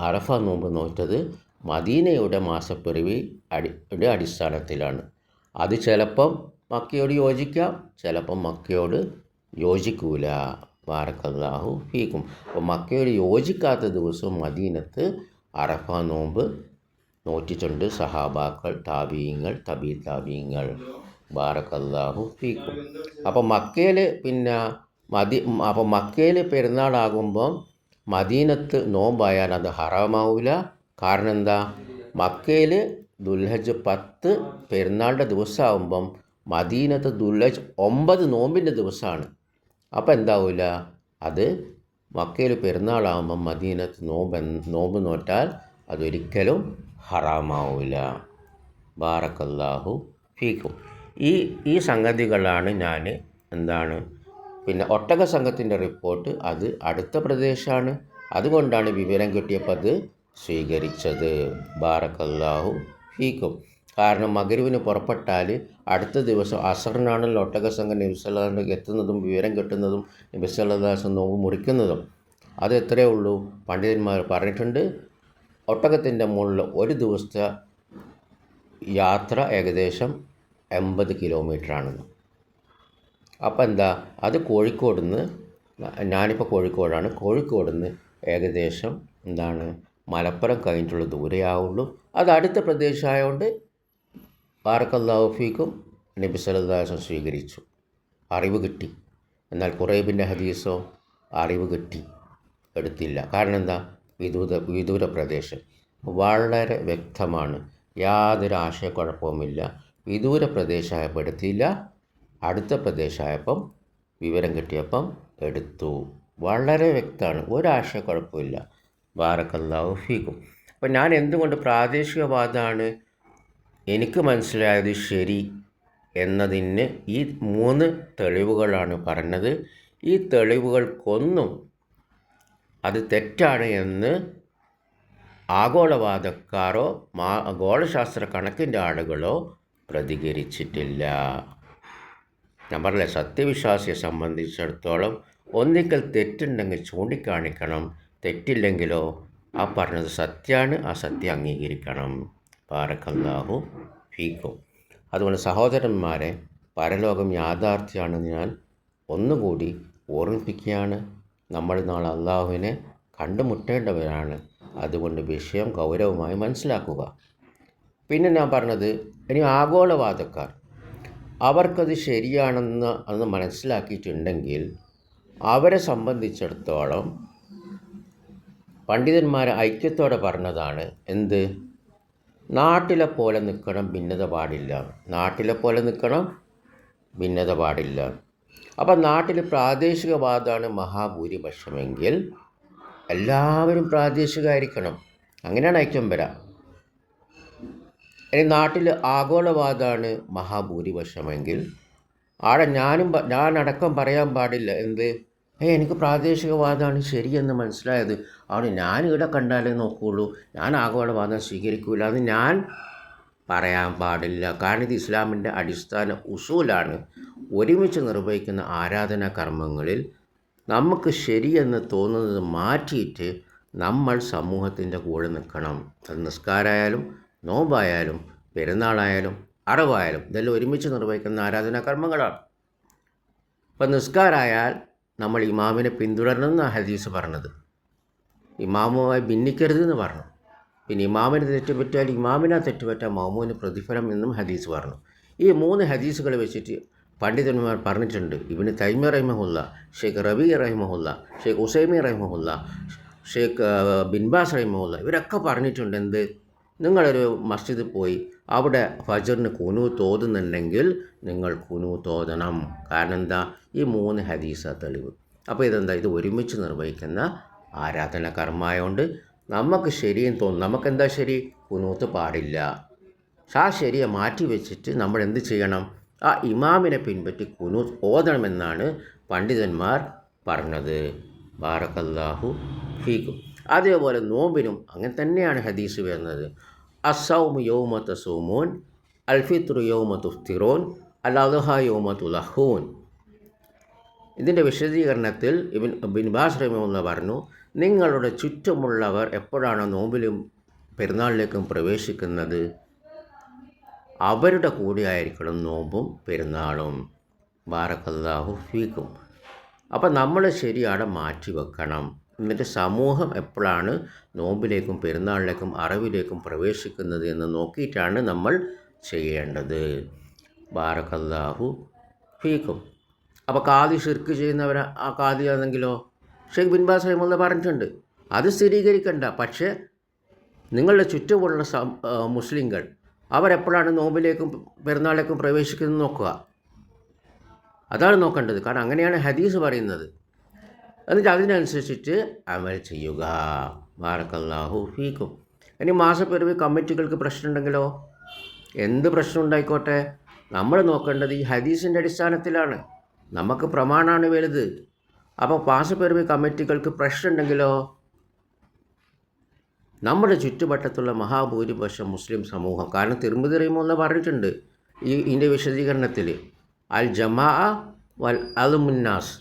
അറഫ നോമ്പ് നോറ്റത് മദീനയുടെ മാസപ്പിറവി അടിസ്ഥാനത്തിലാണ്. അത് ചിലപ്പം മക്കയോട് യോജിക്കാം, ചിലപ്പം മക്കയോട് യോജിക്കൂല. ബാറക്കല്ലാഹു ഫീക്കും. അപ്പോൾ മക്കയോട് യോജിക്കാത്ത ദിവസവും മദീനത്ത് അറഫ നോമ്പ് നോറ്റിട്ടുണ്ട് സഹാബാക്കൾ, താബീങ്ങൾ, താബീങ്ങൾ. ബാറക്കല്ലാഹു ഫീക്കും. അപ്പോൾ മക്കയിൽ പെരുന്നാളാകുമ്പം മദീനത്ത് നോമ്പായാൽ അത് ഹറാമാവില്ല. കാരണം എന്താ? മക്കയിൽ ദുൽഹജ്ജ് 10 പെരുന്നാളിൻ്റെ ദിവസമാകുമ്പം മദീനത്ത് ദുൽഹജ്ജ് 9 നോമ്പിൻ്റെ ദിവസമാണ്. അപ്പം എന്താവില്ല, അത് മക്കയിൽ പെരുന്നാളാകുമ്പം മദീനത്ത് നോമ്പ് നോറ്റാൽ അതൊരിക്കലും ഹറാമാവില്ല. ബാറക്കല്ലാഹു ഫീക്കും. ഈ സംഗതികളാണ് ഞാൻ പിന്നെ ഒട്ടക സംഘത്തിൻ്റെ റിപ്പോർട്ട് അത് അടുത്ത പ്രദേശമാണ്. അതുകൊണ്ടാണ് വിവരം കിട്ടിയപ്പോൾ അത് സ്വീകരിച്ചത്. ബാറക്കല്ലാഹു ഫീക്കും. കാരണം മഗ്‌രിബിന് പുറപ്പെട്ടാൽ അടുത്ത ദിവസം അസറിനാണല്ലോ ഒട്ടക സംഘം നബി സല്ലല്ലാഹു അലൈഹി വസല്ലം എത്തുന്നതും വിവരം കിട്ടുന്നതും നബി സല്ലല്ലാഹു അലൈഹി വസല്ലം നോമ്പ് മുറിക്കുന്നതും. അത് എത്രയേ ഉള്ളൂ? പണ്ഡിതന്മാർ പറഞ്ഞിട്ടുണ്ട്, ഒട്ടകത്തിൻ്റെ മുകളിൽ ഒരു ദിവസത്തെ യാത്ര ഏകദേശം 80 കിലോമീറ്ററാണെന്ന്. അപ്പം അത് കോഴിക്കോട് നിന്ന്, ഞാനിപ്പോൾ കോഴിക്കോടാണ്, കോഴിക്കോട് നിന്ന് ഏകദേശം മലപ്പുറം കഴിഞ്ഞിട്ടുള്ള ദൂരെയാവുള്ളൂ. അത് അടുത്ത പ്രദേശമായതുകൊണ്ട് ബാറക്കല്ലാഹു ഫീക്കും നബി സല്ലല്ലാഹു അലൈഹി വസല്ലം സ്വീകരിച്ചു, അറിവ് കിട്ടി. എന്നാൽ ഖുറൈബിൻ്റെ ഹദീസോ അറിവ് കിട്ടി എടുത്തില്ല. കാരണം വിദൂര പ്രദേശം വളരെ വ്യക്തമാണ്, യാതൊരു ആശയക്കുഴപ്പവുമില്ല. വിദൂര പ്രദേശമായപ്പോൾ എടുത്തില്ല, അടുത്ത പ്രദേശമായപ്പം വിവരം കിട്ടിയപ്പം എടുത്തു. വളരെ വ്യക്തമാണ്, ഒരാശയക്കുഴപ്പമില്ല. ബാറക്കല്ലാഹു ഫീക്കും. അപ്പം ഞാൻ എന്തുകൊണ്ട് പ്രാദേശികവാദമാണ് എനിക്ക് മനസ്സിലായത് ശരി എന്നതിന് ഈ 3 തെളിവുകളാണ് പറഞ്ഞത്. ഈ തെളിവുകൾക്കൊന്നും അത് തെറ്റാണ് എന്ന് ആഗോളവാദക്കാരോ ഗോളശാസ്ത്ര കണക്കിൻ്റെ ആളുകളോ പ്രതികരിച്ചിട്ടില്ല. ഞാൻ പറഞ്ഞില്ലേ, സത്യവിശ്വാസിയെ സംബന്ധിച്ചിടത്തോളം ഒന്നിക്കൽ തെറ്റുണ്ടെങ്കിൽ ചൂണ്ടിക്കാണിക്കണം, തെറ്റില്ലെങ്കിലോ ആ പറഞ്ഞത് സത്യമാണ്, ആ സത്യം അംഗീകരിക്കണം. ബാറക്കല്ലാഹു ഫീക്കും. അതുകൊണ്ട് സഹോദരന്മാരെ, പരലോകം യാഥാർത്ഥ്യമാണെന്ന് ഞാൻ ഒന്നുകൂടി ഓർമ്മിപ്പിക്കുകയാണ്. നമ്മൾ നാളെ അള്ളാഹുവിനെ കണ്ടുമുട്ടേണ്ടവരാണ്. അതുകൊണ്ട് വിഷയം ഗൗരവമായി മനസ്സിലാക്കുക. പിന്നെ ഞാൻ പറഞ്ഞത്, ഇനി ആഗോളവാദക്കാർ അവർക്കത് ശരിയാണെന്ന് മനസ്സിലാക്കിയിട്ടുണ്ടെങ്കിൽ അവരെ സംബന്ധിച്ചിടത്തോളം പണ്ഡിതന്മാർ ഐക്യത്തോടെ പറഞ്ഞതാണ് നാട്ടിലെ പോലെ നിൽക്കണം, ഭിന്നത പാടില്ല. നാട്ടിലെ പോലെ നിൽക്കണം, ഭിന്നത പാടില്ല. അപ്പം നാട്ടിൽ പ്രാദേശികവാദമാണ് മഹാഭൂരിപക്ഷമെങ്കിൽ എല്ലാവരും പ്രാദേശികമായിരിക്കണം. അങ്ങനെയാണ് ഐക്യം വരാം. ഇനി നാട്ടിൽ ആഗോളവാദമാണ് മഹാഭൂരിപക്ഷമെങ്കിൽ ആടെ ഞാനടക്കം പറയാൻ പാടില്ല എനിക്ക് പ്രാദേശികവാദമാണ് ശരിയെന്ന് മനസ്സിലായത്, അവിടെ ഞാൻ ഇവിടെ കണ്ടാലേ നോക്കുകയുള്ളൂ, ഞാൻ ആഗോളവാദം സ്വീകരിക്കൂല എന്ന് ഞാൻ പറയാൻ പാടില്ല. കാരണം ഇത് ഇസ്ലാമിൻ്റെ അടിസ്ഥാന ഉസൂലാണ്. ഒരുമിച്ച് നിർവഹിക്കുന്ന ആരാധനാ കർമ്മങ്ങളിൽ നമുക്ക് ശരിയെന്ന് തോന്നുന്നത് മാറ്റിയിട്ട് നമ്മൾ സമൂഹത്തിൻ്റെ കൂടെ നിൽക്കണം. അത് നിസ്കാരമായാലും നോമ്പായാലും പെരുന്നാളായാലും അറവായാലും ഇതെല്ലാം ഒരുമിച്ച് നിർവഹിക്കുന്ന ആരാധനാ കർമ്മങ്ങളാണ്. ഇപ്പം നിസ്കാരമായാൽ നമ്മൾ ഇമാമിനെ പിന്തുടരണമെന്ന് ഹദീസ് പറഞ്ഞത്, ഇമാമുമായി ഭിന്നിക്കരുതെന്ന് പറഞ്ഞു. പിന്നെ ഇമാമിന് തെറ്റുപറ്റിയാൽ ഇമാമിനെ തെറ്റുപറ്റാൽ മൗമൂന് പ്രതിഫലം എന്നും ഹദീസ് പറഞ്ഞു. ഈ 3 ഹദീസുകൾ വെച്ചിട്ട് പണ്ഡിതന്മാർ പറഞ്ഞിട്ടുണ്ട്. ഇബ്നു തൈമിയ്യ റഹിമഹുല്ല, ഷെയ്ഖ് റബീ റഹിമഹുല്ല, ഷെയ്ഖ് ഉസൈമീൻ റഹിമഹുല്ല, ഷെയ്ഖ് ബിൻ ബാസ് റഹിമഹുല്ല, ഇവരൊക്കെ പറഞ്ഞിട്ടുണ്ട് നിങ്ങളൊരു മസ്ജിദിൽ പോയി അവിടെ ഫജറിന് കുനൂത്ത് ഓതുന്നുണ്ടെങ്കിൽ നിങ്ങൾ കുനൂത്ത് ഓതണം. കാരണം ഈ 3 ഹദീസാ തെളിവ്. അപ്പോൾ ഇത് ഒരുമിച്ച് നിർവഹിക്കുന്ന ആരാധന കർമ്മമായതുകൊണ്ട് നമുക്ക് ശരിയെന്ന് തോന്നും. നമുക്കെന്താ ശരി? കുനൂത്ത് പാടില്ല. ആ ശരിയെ മാറ്റി വെച്ചിട്ട് നമ്മൾ എന്ത് ചെയ്യണം? ആ ഇമാമിനെ പിൻപറ്റി കുനൂത്ത് ഓതണമെന്നാണ് പണ്ഡിതന്മാർ പറഞ്ഞത്. ബാറക്കല്ലാഹു ഫീക്കും. അതേപോലെ നോമ്പിനും അങ്ങനെ തന്നെയാണ് ഹദീസ് വരുന്നത്. അസ്സൗമു യൗമ തസൂമൂൻ അൽ ഫിത്റു യൗമ തുഫ്തിറൂൻ അൽ അദ്ഹ യൗമ തുലഹൂൻ. ഇതിൻ്റെ വിശദീകരണത്തിൽ ഇബ്നു ബാസ് റഹിമഹുല്ലാ പറഞ്ഞു, നിങ്ങളുടെ ചുറ്റുമുള്ളവർ എപ്പോഴാണ് നോമ്പിലും പെരുന്നാളിലേക്കും പ്രവേശിക്കുന്നത് അവരുടെ കൂടെയായിരിക്കണം നോമ്പും പെരുന്നാളും. ബാറക്കല്ലാഹു ഫീക്കും. അപ്പം നമ്മൾ ശരിയാണ് മാറ്റി വെക്കണം. എന്നിട്ട് സമൂഹം എപ്പോഴാണ് നോമ്പിലേക്കും പെരുന്നാളിലേക്കും അറിവിലേക്കും പ്രവേശിക്കുന്നത് എന്ന് നോക്കിയിട്ടാണ് നമ്മൾ ചെയ്യേണ്ടത്. ബാറക്കല്ലാഹു ഫീക്കും. അപ്പോൾ കാദി ഷിർക്ക് ചെയ്യുന്നവർ ആ കാദി ആണെങ്കിലോ ഷെയ്ഖ് ബിൻ ബാസ് റഹിമഹുല്ലാ പറഞ്ഞിട്ടുണ്ട്, അത് സ്ഥിരീകരിക്കണ്ട. പക്ഷേ നിങ്ങളുടെ ചുറ്റുമുള്ള മുസ്ലിങ്ങൾ അവരെപ്പോഴാണ് നോമ്പിലേക്കും പെരുന്നാളിലേക്കും പ്രവേശിക്കുന്നത് നോക്കുക, അതാണ് നോക്കേണ്ടത്. കാരണം അങ്ങനെയാണ് ഹദീസ് പറയുന്നത്. എന്നിട്ട് അതിനനുസരിച്ചിട്ട് അമൽ ചെയ്യുക. ബാറക്കല്ലാഹു ഫീക്കും. ഇനി മാസപ്പിറവി കമ്മിറ്റികൾക്ക് പ്രശ്നമുണ്ടെങ്കിലോ എന്ത് പ്രശ്നം ഉണ്ടായിക്കോട്ടെ, നമ്മൾ നോക്കേണ്ടത് ഈ ഹദീസിൻ്റെ അടിസ്ഥാനത്തിലാണ്. നമുക്ക് പ്രമാണമാണ് വലുത്. അപ്പോൾ മാസപ്പിറവി കമ്മിറ്റികൾക്ക് പ്രശ്നമുണ്ടെങ്കിലോ നമ്മുടെ ചുറ്റുവട്ടത്തുള്ള മഹാഭൂരിപക്ഷം മുസ്ലിം സമൂഹം, കാരണം തിർമിദി റഹിമഹുല്ലാ പറഞ്ഞിട്ടുണ്ട് ഇതിൻ്റെ വിശദീകരണത്തിൽ, അൽ ജമാ വൽ അൽമുന്നാസ്.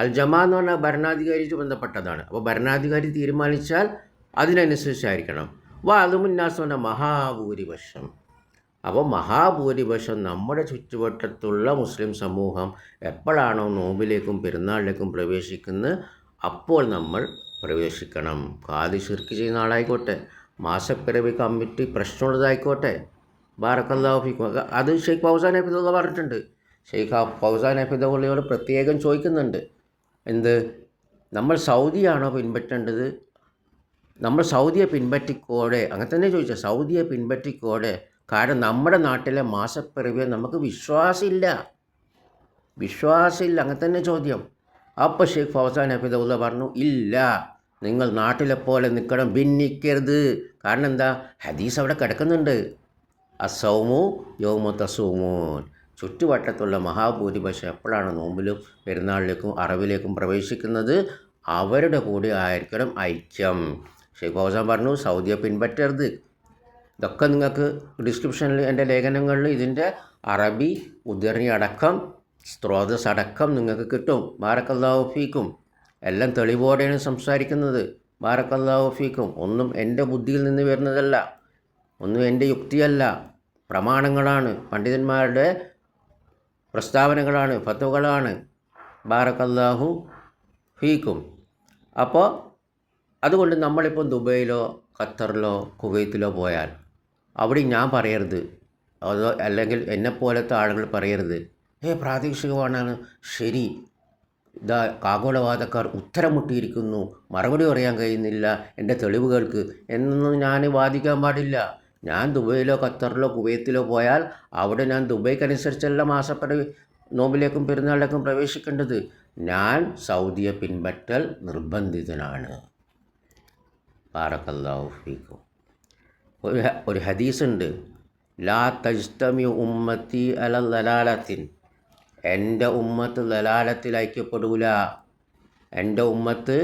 അൽ ജമാ എന്ന് പറഞ്ഞാൽ ഭരണാധികാരിക്ക് ബന്ധപ്പെട്ടതാണ്. അപ്പോൾ ഭരണാധികാരി തീരുമാനിച്ചാൽ അതിനനുസരിച്ചായിരിക്കണം. അൽമുന്നാസ് എന്ന് പറഞ്ഞാൽ മഹാഭൂരിപക്ഷം. അപ്പോൾ മഹാഭൂരിപക്ഷം നമ്മുടെ ചുറ്റുവട്ടത്തുള്ള മുസ്ലിം സമൂഹം എപ്പോഴാണോ നോമ്പിലേക്കും പെരുന്നാളിലേക്കും പ്രവേശിക്കുന്നത് അപ്പോൾ നമ്മൾ പ്രവേശിക്കണം. കാദി ഷിർക്ക് ചെയ്യുന്ന ആളായിക്കോട്ടെ, മാസപ്പിറവി കമ്മിറ്റി പ്രശ്നമുള്ളതായിക്കോട്ടെ. ബാറക്കല്ലാഹു ഫീക്കും. അത് ഷെയ്ഖ് ഫൗസാൻ ഹഫിദുള്ള പറഞ്ഞിട്ടുണ്ട്. ഷെയ്ഖ് ഫൗസാൻ ഹഫിദുള്ളയോട് പ്രത്യേകം ചോദിക്കുന്നുണ്ട്, എന്ത്, നമ്മൾ സൗദിയാണോ പിൻപറ്റേണ്ടത്, നമ്മൾ സൗദിയെ പിൻപറ്റിക്കോടെ, അങ്ങനെ തന്നെ ചോദിച്ചാൽ സൗദിയെ പിൻപറ്റിക്കോടെ. കാരണം നമ്മുടെ നാട്ടിലെ മാസപ്പിറവിയെ നമുക്ക് വിശ്വാസമില്ല, അങ്ങനെ തന്നെ ചോദ്യം. അപ്പോൾ ഷെയ്ഖ് ഫൗസാൻ ഹഫിദുള്ള പറഞ്ഞു, ഇല്ല, നിങ്ങൾ നാട്ടിലെ പോലെ നിൽക്കണം, ഭിന്നിക്കരുത്. കാരണം എന്താ, ഹദീസ് അവിടെ കിടക്കുന്നുണ്ട്, അസൗമു യൗമ തസൂമൂൻ. ചുറ്റുവട്ടത്തുള്ള മഹാഭൂരിപക്ഷം എപ്പോഴാണ് നോമ്പിലും പെരുന്നാളിലേക്കും അറിവിലേക്കും പ്രവേശിക്കുന്നത് അവരുടെ കൂടെ ആയിരിക്കണം ഐക്യം. ഷെയ്ഖ് ഫൗസാൻ പറഞ്ഞു, സൗദിയെ പിൻപറ്റരുത്. ഇതൊക്കെ നിങ്ങൾക്ക് ഡിസ്ക്രിപ്ഷനിൽ എൻ്റെ ലേഖനങ്ങളിൽ ഇതിൻ്റെ അറബി ഉദ്ധരണി അടക്കം സ്രോതസ് അടക്കം നിങ്ങൾക്ക് കിട്ടും. ബാറക്കല്ലാഹു ഫീക്കും. എല്ലാം തെളിവോടെയാണ് സംസാരിക്കുന്നത്. ബാറക്കല്ലാഹു ഫീക്കും. ഒന്നും എൻ്റെ ബുദ്ധിയിൽ നിന്ന് വരുന്നതല്ല, ഒന്നും എൻ്റെ യുക്തിയല്ല, പ്രമാണങ്ങളാണ്, പണ്ഡിതന്മാരുടെ പ്രസ്താവനകളാണ്, ഫത്വകളാണ്. ബാറക്കല്ലാഹു ഫീക്കും. അപ്പോൾ അതുകൊണ്ട് നമ്മളിപ്പോൾ ദുബൈയിലോ ഖത്തറിലോ കുവൈത്തിലോ പോയാൽ അവിടെ ഞാൻ പറയരുത്, അതോ അല്ലെങ്കിൽ എന്നെപ്പോലത്തെ ആളുകൾ പറയരുത്, പ്രാദേശികമാണ് ശരി, ഇതാ ആഗോളവാദക്കാർ ഉത്തരം മുട്ടിയിരിക്കുന്നു, മറുപടി പറയാൻ കഴിയുന്നില്ല എൻ്റെ തെളിവുകൾക്ക് എന്നൊന്നും ഞാൻ വാദിക്കാൻ പാടില്ല. ഞാൻ ദുബൈയിലോ ഖത്തറിലോ കുവൈത്തിലോ പോയാൽ അവിടെ ഞാൻ ദുബൈക്കനുസരിച്ചല്ല മാസപ്പിറവി നോമ്പിലേക്കും പെരുന്നാളിലേക്കും പ്രവേശിക്കേണ്ടത്. ഞാൻ സൗദിയെ പിൻപറ്റൽ നിർബന്ധിതനാണ്. ബാറക്കല്ലാഹു ഫീക്കും. ഒരു ഹദീസുണ്ട്, ലാ തജ്തമി ഉമ്മത്തി അല ദലാലത്തിൻ. എൻ്റെ ഉമ്മത്ത് ദലാലത്തിൽ ഐക്യപ്പെടൂല, എൻ്റെ ഉമ്മത്ത്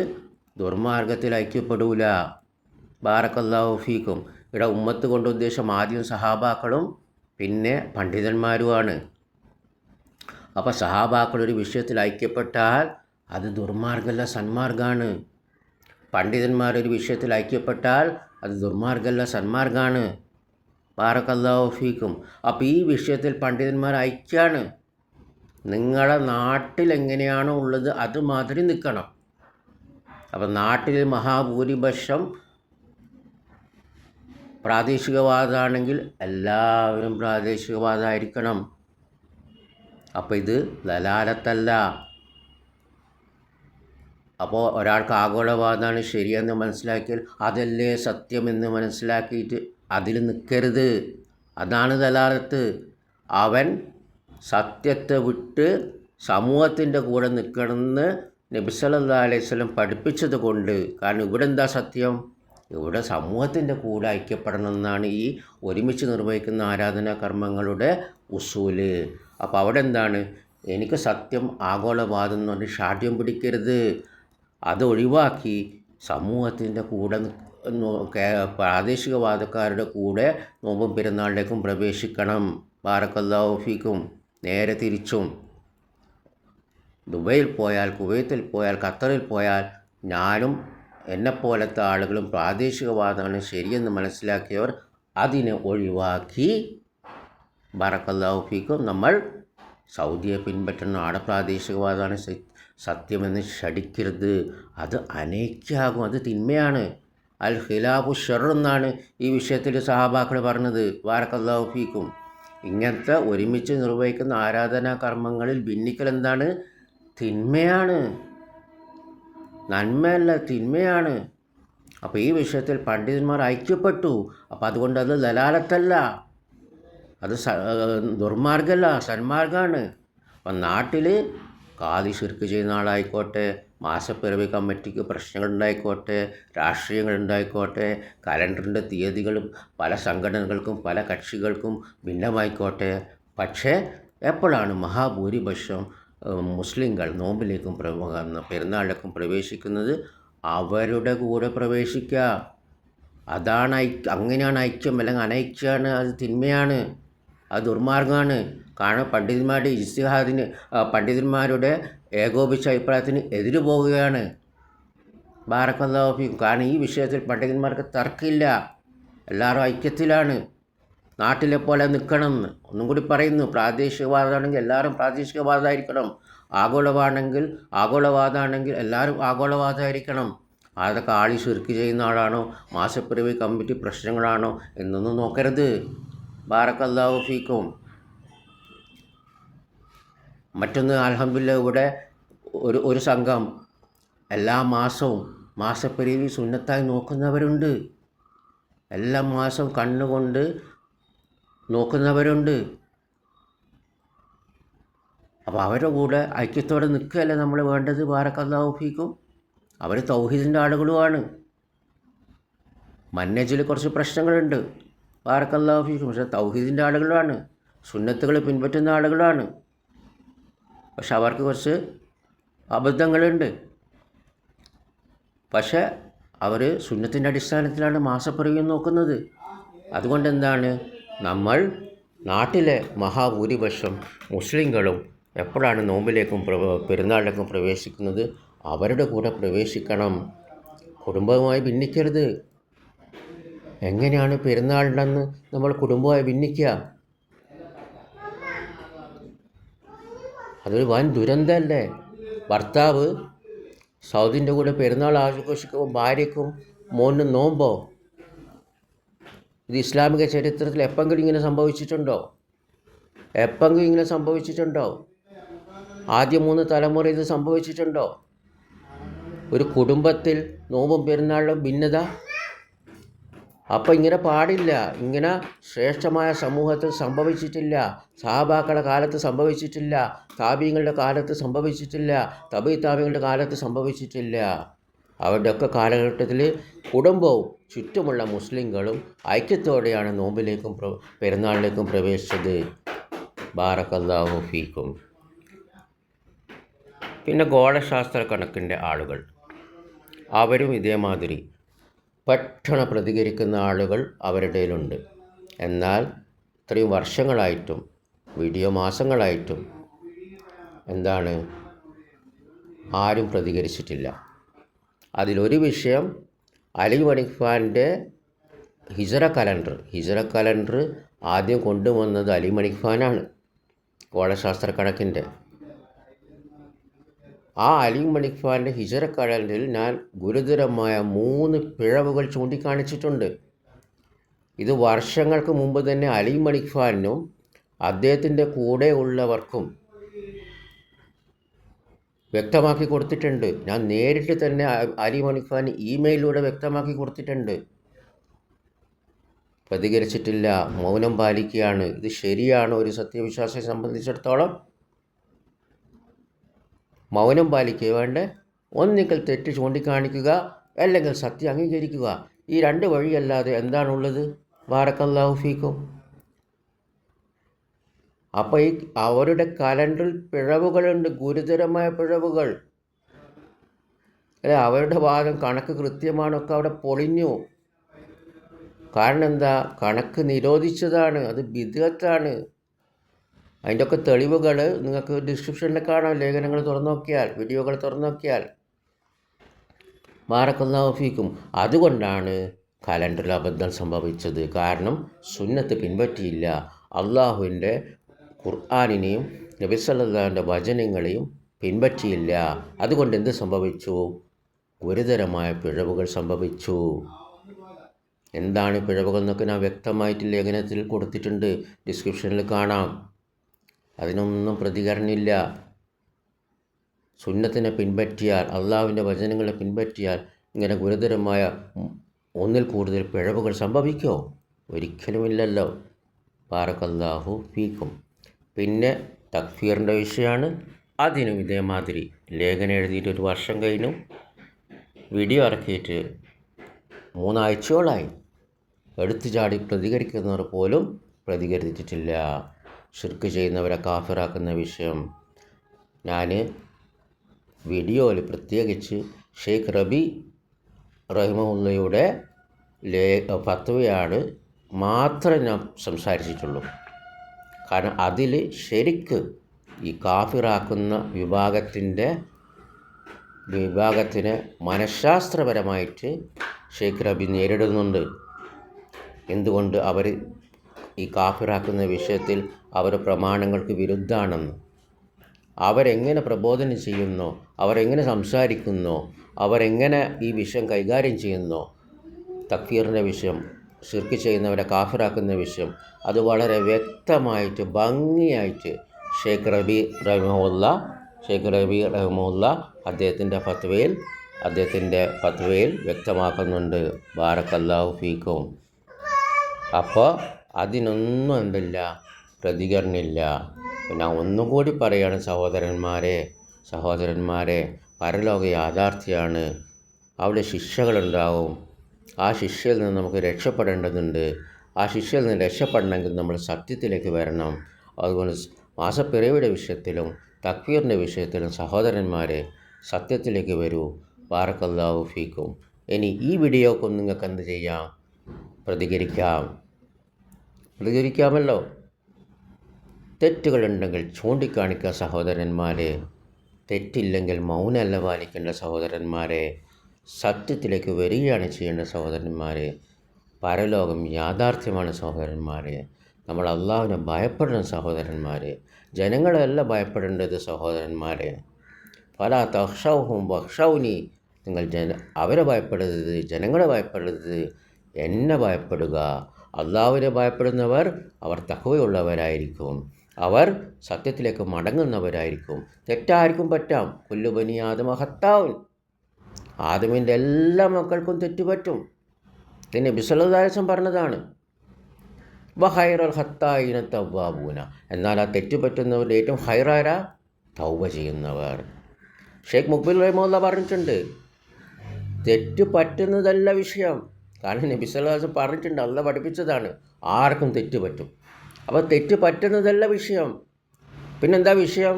ദുർമാർഗത്തിൽ ഐക്യപ്പെടൂല. ബാറക്കല്ലാഹു ഫീക്കും. ഇവിടെ ഉമ്മത്ത് കൊണ്ട് ഉദ്ദേശം ആദ്യം സഹാബാക്കളും പിന്നെ പണ്ഡിതന്മാരുമാണ്. അപ്പോൾ സഹാബാക്കളൊരു വിഷയത്തിൽ ഐക്യപ്പെട്ടാൽ അത് ദുർമാർഗമല്ല, സന്മാർഗമാണ്. പണ്ഡിതന്മാരൊരു വിഷയത്തിൽ ഐക്യപ്പെട്ടാൽ അത് ദുർമാർഗമല്ല, സന്മാർഗമാണ്. ബാറക്കല്ലാഹു ഫീക്കും. അപ്പോൾ ഈ വിഷയത്തിൽ പണ്ഡിതന്മാർ ഐക്യമാണ്. നിങ്ങളുടെ നാട്ടിൽ എങ്ങനെയാണോ ഉള്ളത് അതുമാതിരി നിൽക്കണം. അപ്പം നാട്ടിൽ മഹാഭൂരിപക്ഷം പ്രാദേശികവാദമാണെങ്കിൽ എല്ലാവരും പ്രാദേശികവാദമായിരിക്കണം. അപ്പോൾ ഇത് ദലാലത്തല്ല. അപ്പോൾ ഒരാൾക്ക് ആഗോളവാദമാണ് ശരിയെന്ന് മനസ്സിലാക്കിയാൽ അതല്ലേ സത്യമെന്ന് മനസ്സിലാക്കിയിട്ട് അതിൽ നിൽക്കരുത്. അതാണ് ദലാലത്ത്. അവൻ സത്യത്തെ വിട്ട് സമൂഹത്തിൻ്റെ കൂടെ നിൽക്കണമെന്ന് നബി സല്ലല്ലാഹു അലൈഹി വസല്ലം പഠിപ്പിച്ചത് കൊണ്ട്. കാരണം ഇവിടെ എന്താ സത്യം, ഇവിടെ സമൂഹത്തിൻ്റെ കൂടെ ഐക്യപ്പെടണം എന്നാണ് ഈ ഒരുമിച്ച് നിർവഹിക്കുന്ന ആരാധനാ കർമ്മങ്ങളുടെ ഉസൂല്. അപ്പോൾ അവിടെ എന്താണ്, എനിക്ക് സത്യം ആഗോളവാദം എന്ന് പറഞ്ഞ് ഷാഠ്യം പിടിക്കരുത്. അത് ഒഴിവാക്കി സമൂഹത്തിൻ്റെ കൂടെ പ്രാദേശികവാദക്കാരുടെ കൂടെ നോമ്പും പെരുന്നാളിലേക്കും പ്രവേശിക്കണം. ബാറക്കല്ലാഹു ഫീക്കും. നേരെ തിരിച്ചും ദുബൈയിൽ പോയാൽ, കുവൈത്തിൽ പോയാൽ, ഖത്തറിൽ പോയാൽ ഞാനും എന്നെപ്പോലത്തെ ആളുകളും പ്രാദേശികവാദമാണ് ശരിയെന്ന് മനസ്സിലാക്കിയവർ അതിനെ ഒഴിവാക്കി ബാറക്കല്ലാഹു ഫീക്കും നമ്മൾ സൗദിയെ പിൻപറ്റുന്ന ആടെ പ്രാദേശികവാദമാണ് സത്യമെന്ന് ഷടിക്കരുത്. അത് അനൈക്യാകും, അത് തിന്മയാണ്. അൽ ഖിലാഫു ഷർ എന്നാണ് ഈ വിഷയത്തിൽ സഹാബാക്കൾ പറഞ്ഞത്. ബാറക്കല്ലാഹു ഫീക്കും. ഇങ്ങനത്തെ ഒരുമിച്ച് നിർവഹിക്കുന്ന ആരാധനാ കർമ്മങ്ങളിൽ ഭിന്നിക്കൽ എന്താണ്? തിന്മയാണ്, നന്മയല്ല, തിന്മയാണ്. അപ്പോൾ ഈ വിഷയത്തിൽ പണ്ഡിതന്മാർ ഐക്യപ്പെട്ടു. അപ്പോൾ അതുകൊണ്ട് അത് ദലാലത്തല്ല, അത് ദുർമാർഗമല്ല, സന്മാർഗമാണ്. അപ്പം നാട്ടിൽ കാതി ശിർക്ക് ചെയ്യുന്ന ആളായിക്കോട്ടെ, മാസപ്പിറവി കമ്മിറ്റിക്ക് പ്രശ്നങ്ങളുണ്ടായിക്കോട്ടെ, രാഷ്ട്രീയങ്ങളുണ്ടായിക്കോട്ടെ, കലണ്ടറിൻ്റെ തീയതികളും പല സംഘടനകൾക്കും പല കക്ഷികൾക്കും ഭിന്നമായിക്കോട്ടെ, പക്ഷേ എപ്പോഴാണ് മഹാഭൂരിപക്ഷം മുസ്ലിങ്ങൾ നോമ്പിലേക്കും പെരുന്നാളിലേക്കും പ്രവേശിക്കുന്നത്, അവരുടെ കൂടെ പ്രവേശിക്കുക. അതാണ് അങ്ങനെയാണ് ഐക്യം. അല്ലെങ്കിൽ അനൈക്യമാണ്, അത് തിന്മയാണ്, അത് ദുർമാർഗമാണ്. കാരണം പണ്ഡിതന്മാരുടെ ഇജ്തിഹാദിന്, പണ്ഡിതന്മാരുടെ ഏകോപിച്ച അഭിപ്രായത്തിന് എതിര് പോവുകയാണ്. ബാറക്കല്ലാഹു ഫീക്കും. കാരണം ഈ വിഷയത്തിൽ പണ്ഡിതന്മാർക്ക് തർക്കമില്ല, എല്ലാവരും ഐക്യത്തിലാണ്. നാട്ടിലെ പോലെ നിൽക്കണം. ഒന്നും കൂടി പറയുന്നു, പ്രാദേശികവാദമാണെങ്കിൽ എല്ലാവരും പ്രാദേശികവാദമായിരിക്കണം, ആഗോളവാദമാണെങ്കിൽ എല്ലാവരും ആഗോളവാദമായിരിക്കണം. അതൊക്കെ ആളി ശിർക്ക് ചെയ്യുന്ന ആളാണോ, മാസപ്പിറവി കമ്മിറ്റി പ്രശ്നങ്ങളാണോ എന്നൊന്നും നോക്കരുത്. ബാറക്കല്ലാഹു ഫീക്കും. മറ്റൊന്ന്, അൽഹംദുലില്ലാഹ് ഇവിടെ ഒരു സംഘം എല്ലാ മാസവും മാസപ്പിറവി സുന്നത്തായി നോക്കുന്നവരുണ്ട്. എല്ലാ മാസവും കണ്ണുകൊണ്ട് നോക്കുന്നവരുണ്ട്. അപ്പോൾ അവരുടെ കൂടെ ഐക്യത്തോടെ നിൽക്കുകയല്ലേ നമ്മൾ വേണ്ടത്. ബാറക്കല്ലാഹു ഫീക്കും. അവർ തൗഹീദിൻ്റെ ആളുകളുമാണ്. മന്നേജിൽ കുറച്ച് പ്രശ്നങ്ങളുണ്ട്, ബാറക്കല്ലാഹു ഫീക്കും. പക്ഷേ തൗഹീദിൻ്റെ ആളുകളാണ്, സുന്നത്തുകൾ പിൻപറ്റുന്ന ആളുകളാണ്. പക്ഷെ അവർക്ക് കുറച്ച് അബദ്ധങ്ങളുണ്ട്. പക്ഷേ അവർ സുന്നത്തിൻ്റെ അടിസ്ഥാനത്തിലാണ് മാസപ്പിറവി നോക്കുന്നത്. അതുകൊണ്ട് എന്താണ്, നമ്മൾ നാട്ടിലെ മഹാഭൂരിപക്ഷം മുസ്ലിങ്ങളും എപ്പോഴാണ് നോമ്പിലേക്കും പെരുന്നാളിലേക്കും പ്രവേശിക്കുന്നത്, അവരുടെ കൂടെ പ്രവേശിക്കണം. കുടുംബവുമായി ഭിന്നിക്കരുത്. എങ്ങനെയാണ് പെരുന്നാളിനെന്ന് നമ്മൾ കുടുംബമായി ഭിന്നിക്കുക? അതൊരു വൻ ദുരന്തമല്ലേ. ഭർത്താവ് സൗദിൻ്റെ കൂടെ പെരുന്നാൾ ആഘോഷിക്കുമ്പോൾ ഭാര്യയ്ക്കും മോനും നോമ്പോ? ഇത് ഇസ്ലാമിക ചരിത്രത്തിൽ എപ്പെങ്കിലും ഇങ്ങനെ സംഭവിച്ചിട്ടുണ്ടോ? ആദ്യ 3 തലമുറ ഇത് സംഭവിച്ചിട്ടുണ്ടോ? ഒരു കുടുംബത്തിൽ നോമ്പും പെരുന്നാളിലും ഭിന്നത? അപ്പം ഇങ്ങനെ പാടില്ല. ഇങ്ങനെ ശ്രേഷ്ഠമായ സമൂഹത്തിൽ സംഭവിച്ചിട്ടില്ല. സഹാബാക്കളുടെ കാലത്ത് സംഭവിച്ചിട്ടില്ല, താബീങ്ങളുടെ കാലത്ത് സംഭവിച്ചിട്ടില്ല, താബികളുടെ കാലത്ത് സംഭവിച്ചിട്ടില്ല. അവരുടെയൊക്കെ കാലഘട്ടത്തിൽ കുടുംബവും ചുറ്റുമുള്ള മുസ്ലിങ്ങളും ഐക്യത്തോടെയാണ് നോമ്പിലേക്കും പെരുന്നാളിലേക്കും പ്രവേശിച്ചത്. ബാറക്കല്ലാഹു ഫീക്കും. പിന്നെ ഗോളശാസ്ത്ര കണക്കിൻ്റെ ആളുകൾ, അവരും ഇതേമാതിരി പെട്ടെന്ന് പ്രതികരിക്കുന്ന ആളുകൾ അവരുടെ ഇടയിലുണ്ട്. എന്നാൽ ഇത്രയും വർഷങ്ങളായിട്ടും വീഡിയോ മാസങ്ങളായിട്ടും എന്താണ്, ആരും പ്രതികരിച്ചിട്ടില്ല. അതിലൊരു വിഷയം, അലി മണിക്ഫാൻ്റെ ഹിജറ കലണ്ടർ ആദ്യം കൊണ്ടുവന്നത് അലി മണിക്ഫാനാണ്, ഗോളശാസ്ത്ര കണക്കിൻ്റെ. ആ അലി മണിക്ഫാൻ്റെ ഹിജറ കലണ്ടറിൽ ഞാൻ ഗുരുതരമായ 3 പിഴവുകൾ ചൂണ്ടിക്കാണിച്ചിട്ടുണ്ട്. ഇത് വർഷങ്ങൾക്ക് മുമ്പ് തന്നെ അലി മണിക്ഫാനും അദ്ദേഹത്തിൻ്റെ കൂടെ ഉള്ളവർക്കും വ്യക്തമാക്കി കൊടുത്തിട്ടുണ്ട്. ഞാൻ നേരിട്ട് തന്നെ അലി മണിക്ഫാൻ ഇമെയിലൂടെ വ്യക്തമാക്കി കൊടുത്തിട്ടുണ്ട്. പ്രതികരിച്ചിട്ടില്ല, മൗനം പാലിക്കുകയാണ്. ഇത് ശരിയാണോ ഒരു സത്യവിശ്വാസിയെ സംബന്ധിച്ചിടത്തോളം? മൗനം പാലിക്കുക വേണ്ടേ? ഒന്നുകിൽ തെറ്റ് ചൂണ്ടിക്കാണിക്കുക, അല്ലെങ്കിൽ സത്യം അംഗീകരിക്കുക. ഈ 2 വഴിയല്ലാതെ എന്താണുള്ളത്? ബാറക്കല്ലാഹു ഫീക്കും. അപ്പോൾ ഈ അവരുടെ കലണ്ടറിൽ പിഴവുകളുണ്ട്, ഗുരുതരമായ പിഴവുകൾ. അല്ലെ, അവരുടെ വാദം കണക്ക് കൃത്യമാണൊക്കെ അവിടെ പൊളിഞ്ഞു. കാരണം എന്താ? കണക്ക് നിരോധിച്ചതാണ്, അത് ബിദ്അത്താണ്. അതിൻ്റെ ഒക്കെ തെളിവുകൾ നിങ്ങൾക്ക് ഡിസ്ക്രിപ്ഷനിൽ കാണാം. ലേഖനങ്ങൾ തുറന്നു നോക്കിയാൽ, വീഡിയോകൾ തുറന്നു നോക്കിയാൽ. ബാറക്കല്ലാഹു ഫീക്കും. അതുകൊണ്ടാണ് കലണ്ടറിൽ അബദ്ധം സംഭവിച്ചത്. കാരണം സുന്നത്ത് പിൻപറ്റിയില്ല, അള്ളാഹുവിൻ്റെ ഖുർആനിനെയും നബി സല്ലല്ലാഹുവിൻ്റെ വചനങ്ങളെയും പിൻപറ്റിയില്ല. അതുകൊണ്ട് എന്ത് സംഭവിച്ചു? ഗുരുതരമായ പിഴവുകൾ സംഭവിച്ചു. എന്താണ് പിഴവുകൾ എന്നൊക്കെ ഞാൻ വ്യക്തമായിട്ട് ലേഖനത്തിൽ കൊടുത്തിട്ടുണ്ട്, ഡിസ്ക്രിപ്ഷനിൽ കാണാം. അതിനൊന്നും പ്രതികരണമില്ല. സുന്നത്തിനെ പിൻപറ്റിയാൽ, അള്ളാഹുവിൻ്റെ വചനങ്ങളെ പിൻപറ്റിയാൽ ഇങ്ങനെ ഗുരുതരമായ ഒന്നിൽ കൂടുതൽ പിഴവുകൾ സംഭവിക്കുമോ? ഒരിക്കലുമില്ലല്ലോ. ബാറക്കല്ലാഹു ഫീക്കും. പിന്നെ തക്ഫീറിൻ്റെ വിഷയമാണ്. അതിനും ഇതേമാതിരി ലേഖനം എഴുതിയിട്ട് 1 വർഷം കഴിഞ്ഞു, വീഡിയോ ഇറക്കിയിട്ട് 3 ആഴ്ചയോളായി. എടുത്തു ചാടി പ്രതികരിക്കുന്നവർ പോലും പ്രതികരിച്ചിട്ടില്ല. ശിർക്ക് ചെയ്യുന്നവരെ കാഫിറാക്കുന്ന വിഷയം ഞാൻ വീഡിയോയിൽ പ്രത്യേകിച്ച് ഷെയ്ഖ് റബി റഹിമഹുല്ലയുടെ ഫത്വയാണ് മാത്രമേ ഞാൻ സംസാരിച്ചിട്ടുള്ളൂ. കാരണം അതിൽ ശരിക്ക് ഈ കാഫിറാക്കുന്ന വിഭാഗത്തിനെ മനഃശാസ്ത്രപരമായിട്ട് ഷെയ്ഖ് റബി നേരിടുന്നുണ്ട്. എന്തുകൊണ്ട് അവർ ഈ കാഫിറാക്കുന്ന വിഷയത്തിൽ അവർ പ്രമാണങ്ങൾക്ക് വിരുദ്ധമാണെന്ന്. അവരെങ്ങനെ പ്രബോധനം ചെയ്യുന്നോ, അവരെങ്ങനെ സംസാരിക്കുന്നോ, അവരെങ്ങനെ ഈ വിഷയം കൈകാര്യം ചെയ്യുന്നോ, തക്ഫീറിൻ്റെ വിഷയം, ശിർക്ക് ചെയ്യുന്നവരെ കാഫിറാക്കുന്ന വിഷയം, അത് വളരെ വ്യക്തമായിട്ട് ഭംഗിയായിട്ട് ഷെയ്ഖ് റബി റഹിമഹുല്ല അദ്ദേഹത്തിൻ്റെ ഫത്വയിൽ വ്യക്തമാക്കുന്നുണ്ട്. ബാറക്കല്ലാഹു ഫീക്കും. അപ്പോൾ അതിനൊന്നും എന്തില്ല, പ്രതികരണമില്ല. പിന്നെ ഒന്നുകൂടി പറയുകയാണ് സഹോദരന്മാരെ, പരലോക യാഥാർത്ഥ്യമാണ്. അവിടെ ശിക്ഷകളുണ്ടാവും. ആ ശിക്ഷയിൽ നിന്ന് നമുക്ക് രക്ഷപ്പെടേണ്ടതുണ്ട്. ആ ശിക്ഷയിൽ നിന്ന് രക്ഷപ്പെടണമെങ്കിൽ നമ്മൾ സത്യത്തിലേക്ക് വരണം. അതുകൊണ്ട് മാസപ്പിറവിയുടെ വിഷയത്തിലും തക്ഫീറിൻ്റെ വിഷയത്തിലും സഹോദരന്മാരെ സത്യത്തിലേക്ക് വരൂ. ബാറക്കല്ലാഹു ഫീക്കും. ഇനി ഈ വീഡിയോക്കും നിങ്ങൾക്ക് എന്ത് ചെയ്യാം? പ്രതികരിക്കാമല്ലോ. തെറ്റുകളുണ്ടെങ്കിൽ ചൂണ്ടിക്കാണിക്കുക സഹോദരന്മാരെ. തെറ്റില്ലെങ്കിൽ മൗനമല്ല പാലിക്കേണ്ട സഹോദരന്മാരെ. സത്യത്തിലേക്ക് വരികയാണ് ചെയ്യേണ്ട സഹോദരന്മാരെ. പരലോകം യാഥാർത്ഥ്യമാണ് സഹോദരന്മാരെ. നമ്മൾ അള്ളാഹുവിനെ ഭയപ്പെടണം സഹോദരന്മാരെ. ജനങ്ങളെയല്ല ഭയപ്പെടേണ്ടത് സഹോദരന്മാരെ. ഫലാ തഖ്ശൗഹും വഖ്ശൗനി. നിങ്ങൾ അവരെ ഭയപ്പെടരുത്, ജനങ്ങളെ ഭയപ്പെടരുത്, എന്നെ ഭയപ്പെടുക. അള്ളാഹുവിനെ ഭയപ്പെടുന്നവർ അവർ തഖ്വയുള്ളവരായിരിക്കും, അവർ സത്യത്തിലേക്ക് മടങ്ങുന്നവരായിരിക്കും. തെറ്റാർക്കും പറ്റാം. കുല്ലു ബനി ആദമ ഖത്താഉൻ. ആദമിൻ്റെ എല്ലാ മക്കൾക്കും തെറ്റുപറ്റും. പിന്നെ നബി സല്ലല്ലാഹു അലൈഹി വസല്ലം പറഞ്ഞതാണ്, വഖൈറുൽ ഖത്താഇന തവ്വാബൂന. എന്നാൽ ആ തെറ്റുപറ്റുന്നവരുടെ ഏറ്റവും ഹൈറായ തൗബ ചെയ്യുന്നവർ. ഷെയ്ഖ് മുഖ്ബിൽ റഹിമഹുല്ലാ പറഞ്ഞിട്ടുണ്ട്, തെറ്റ് പറ്റുന്നതല്ല വിഷയം. കാരണം നബി സല്ലല്ലാഹു അലൈഹി വസല്ലം പറഞ്ഞിട്ടുണ്ട്, അല്ലാഹ് പഠിപ്പിച്ചതാണ്, ആർക്കും തെറ്റ് പറ്റും. അപ്പോൾ തെറ്റ് പറ്റുന്നതല്ല വിഷയം. പിന്നെന്താ വിഷയം?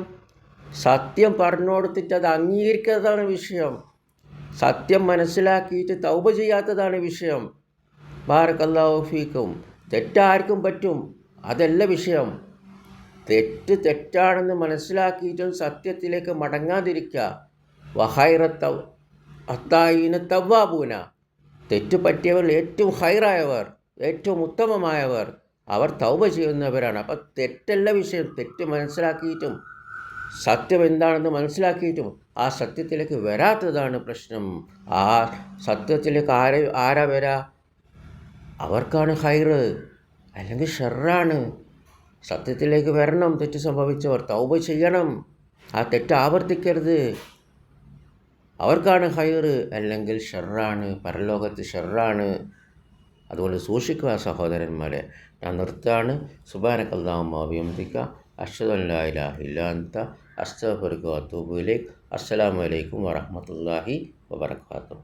സത്യം പറഞ്ഞു കൊടുത്തിട്ട് അത് അംഗീകരിക്കാത്തതാണ് വിഷയം. സത്യം മനസ്സിലാക്കിയിട്ട് തൗബ ചെയ്യാത്തതാണ് വിഷയം. ബാറക്കല്ലാഹു ഫീക്കും. തെറ്റാർക്കും പറ്റും, അതല്ല വിഷയം. തെറ്റാണെന്ന് മനസ്സിലാക്കിയിട്ടും സത്യത്തിലേക്ക് മടങ്ങാതിരിക്കുക. വഖൈറത്ത അത്തായിന തവ്വാബൂന. തെറ്റ് പറ്റിയവർ ഏറ്റവും ഹൈറായവർ, ഏറ്റവും ഉത്തമമായവർ, അവർ തൗബ ചെയ്യുന്നവരാണ്. അപ്പം തെറ്റല്ല വിഷയം. തെറ്റ് മനസ്സിലാക്കിയിട്ടും സത്യം എന്താണെന്ന് മനസ്സിലാക്കിയിട്ടും ആ സത്യത്തിലേക്ക് വരാത്തതാണ് പ്രശ്നം. ആ സത്യത്തിലേക്ക് ആരാ വരാ? അവർക്കാണ് ഹൈറ്, അല്ലെങ്കിൽ ഷെറാണ്. സത്യത്തിലേക്ക് വരണം. തെറ്റ് സംഭവിച്ചവർ തൗബ ചെയ്യണം, ആ തെറ്റ് ആവർത്തിക്കരുത്. അവർക്കാണ് ഹൈറ്, അല്ലെങ്കിൽ ഷെറാണ്, പരലോകത്ത് ഷെറാണ്. അതുകൊണ്ട് സൂക്ഷിക്കുക സഹോദരന്മാരെ. ഞാൻ നിർത്താണ്. സുബ്ഹാനക്കല്ലാഹുമ്മ വബിഹംദിക അശ്ഹദു അൻ ലാ ഇലാഹ ഇല്ലാ അൻത അസ്തഗ്ഫിറുക വഅതൂബു ഇലൈക്. അസ്സലാമു അലൈക്കും വറഹ്മത്തുള്ളാഹി വബറകാതുഹു.